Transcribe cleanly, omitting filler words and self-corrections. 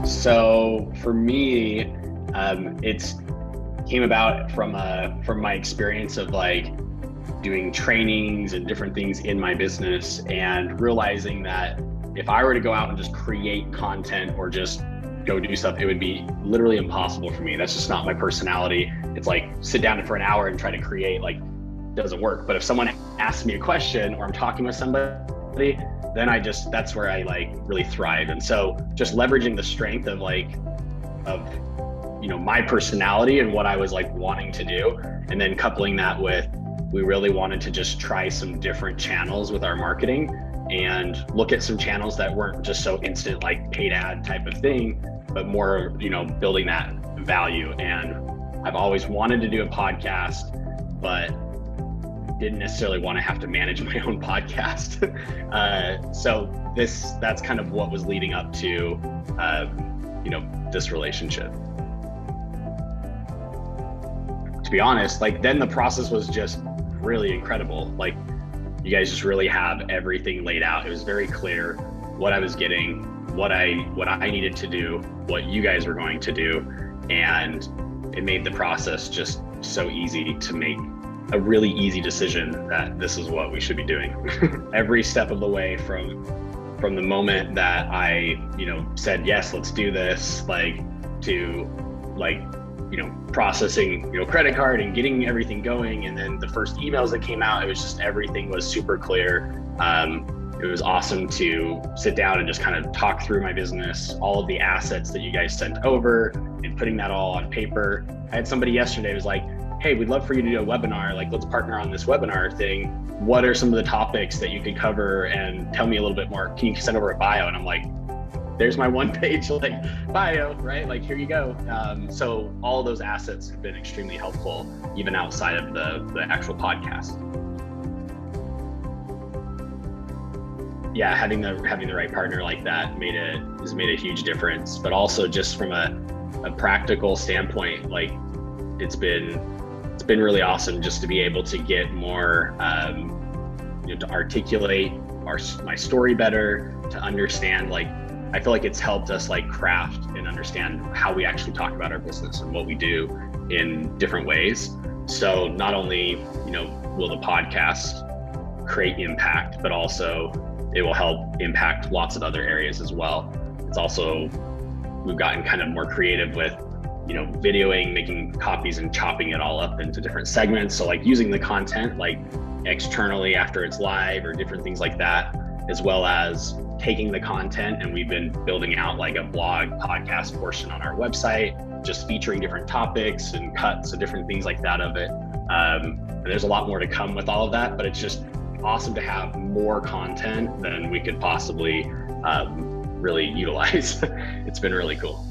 So for me, it's came about from my experience of like doing trainings and different things in my business, and realizing that if I were to go out and just create content or just go do stuff, it would be literally impossible for me. That's just not my personality. It's like sit down for an hour and try to create, like, doesn't work. But if someone asks me a question or I'm talking with somebody, then that's where I like really thrive. And so just leveraging the strength of my personality and what I was like wanting to do, and then coupling that with, we really wanted to just try some different channels with our marketing and look at some channels that weren't just so instant, like paid ad type of thing, but more, building that value. And I've always wanted to do a podcast, but didn't necessarily want to have to manage my own podcast. So that's kind of what was leading up to, this relationship. To be honest, like then the process was just really incredible. Like you guys just really have everything laid out. It was very clear what I was getting, what I needed to do, what you guys were going to do. And it made the process just so easy to make a really easy decision that this is what we should be doing. Every step of the way from the moment that I, said, yes, let's do this, to processing, credit card and getting everything going. And then the first emails that came out, it was just, everything was super clear. It was awesome to sit down and just kind of talk through my business, all of the assets that you guys sent over, and putting that all on paper. I had somebody yesterday who was like, hey, we'd love for you to do a webinar. Like, let's partner on this webinar thing. What are some of the topics that you could cover, and tell me a little bit more? Can you send over a bio? And I'm like, there's my one page bio, right? Like, here you go. So all of those assets have been extremely helpful, even outside of the actual podcast. Yeah, having the right partner like that has made a huge difference. But also just from a practical standpoint, like it's been really awesome just to be able to get more, to articulate my story better, to understand, like, I feel like it's helped us like craft and understand how we actually talk about our business and what we do in different ways. So not only, will the podcast create impact, but also it will help impact lots of other areas as well. It's also, we've gotten kind of more creative with, videoing, making copies and chopping it all up into different segments. So like using the content like externally after it's live or different things like that, as well as taking the content, and we've been building out like a blog podcast portion on our website, just featuring different topics and cuts and different things like that of it. And there's a lot more to come with all of that, but it's just awesome to have more content than we could possibly really utilize. It's been really cool.